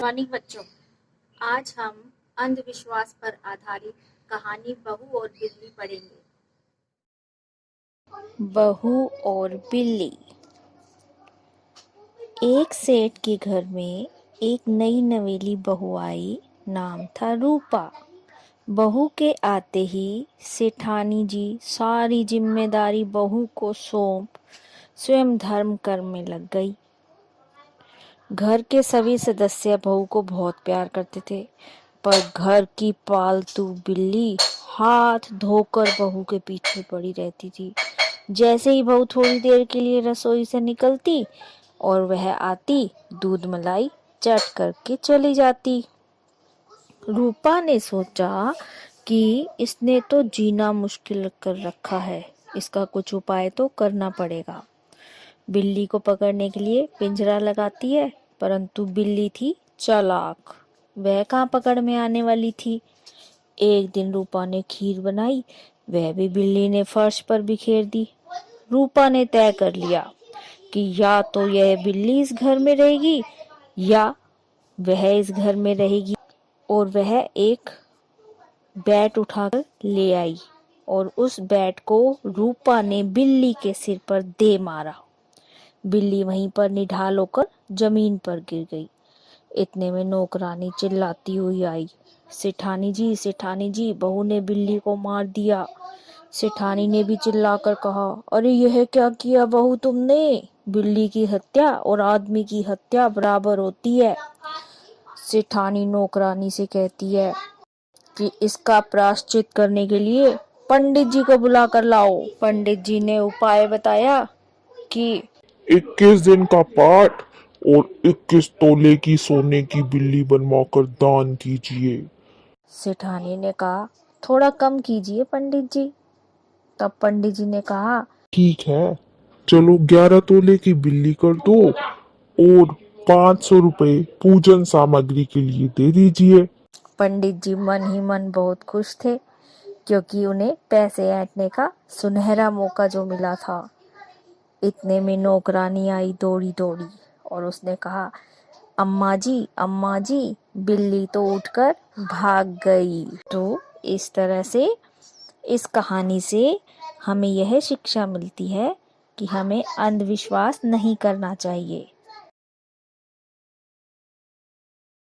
Morning बच्चों। आज हम अंधविश्वास पर आधारित कहानी बहू और बिल्ली पढ़ेंगे। बहू और बिल्ली। एक सेठ के घर में एक नई नवेली बहू आई। नाम था रूपा। बहू के आते ही सेठानी जी सारी जिम्मेदारी बहू को सौंप स्वयं धर्म करने लग गई। घर के सभी सदस्य बहू को बहुत प्यार करते थे, पर घर की पालतू बिल्ली हाथ धोकर बहू के पीछे पड़ी रहती थी। जैसे ही बहू थोड़ी देर के लिए रसोई से निकलती और वह आती, दूध मलाई चट करके चली जाती। रूपा ने सोचा कि इसने तो जीना मुश्किल कर रखा है, इसका कुछ उपाय तो करना पड़ेगा। बिल्ली को पकड़ने के लिए पिंजरा लगाती है, परंतु बिल्ली थी चालाक, वह कहाँ पकड़ में आने वाली थी। एक दिन रूपा ने खीर बनाई, वह भी बिल्ली ने फर्श पर बिखेर दी। रूपा ने तय कर लिया कि या तो यह बिल्ली इस घर में रहेगी या वह इस घर में रहेगी। और वह एक बैट उठाकर ले आई और उस बैट को रूपा ने बिल्ली के सिर पर दे मारा। बिल्ली वहीं पर निढाल होकर जमीन पर गिर गई। इतने में नौकरानी चिल्लाती हुई आई, सेठानी जी, बहू ने बिल्ली को मार दिया। सेठानी ने भी चिल्लाकर कहा, अरे यह क्या किया बहू तुमने? बिल्ली की हत्या और आदमी की हत्या बराबर होती है। सेठानी नौकरानी से कहती है कि इसका प्रायश्चित करने के लिए पंडित जी को बुला कर लाओ। पंडित जी ने उपाय बताया कि 21 दिन का पाठ और 21 तोले की सोने की बिल्ली बनवाकर दान कीजिए। सेठानी ने कहा, थोड़ा कम कीजिए पंडित जी। तब पंडित जी ने कहा, ठीक है, चलो 11 तोले की बिल्ली कर दो और 500 रुपए पूजन सामग्री के लिए दे दीजिए। पंडित जी मन ही मन बहुत खुश थे, क्योंकि उन्हें पैसे ऐंठने का सुनहरा मौका जो मिला था। इतने में नौकरानी आई दौड़ी दौड़ी और उसने कहा, अम्मा जी, बिल्ली तो उठकर भाग गई। तो इस तरह से इस कहानी से हमें यह शिक्षा मिलती है कि हमें अंधविश्वास नहीं करना चाहिए।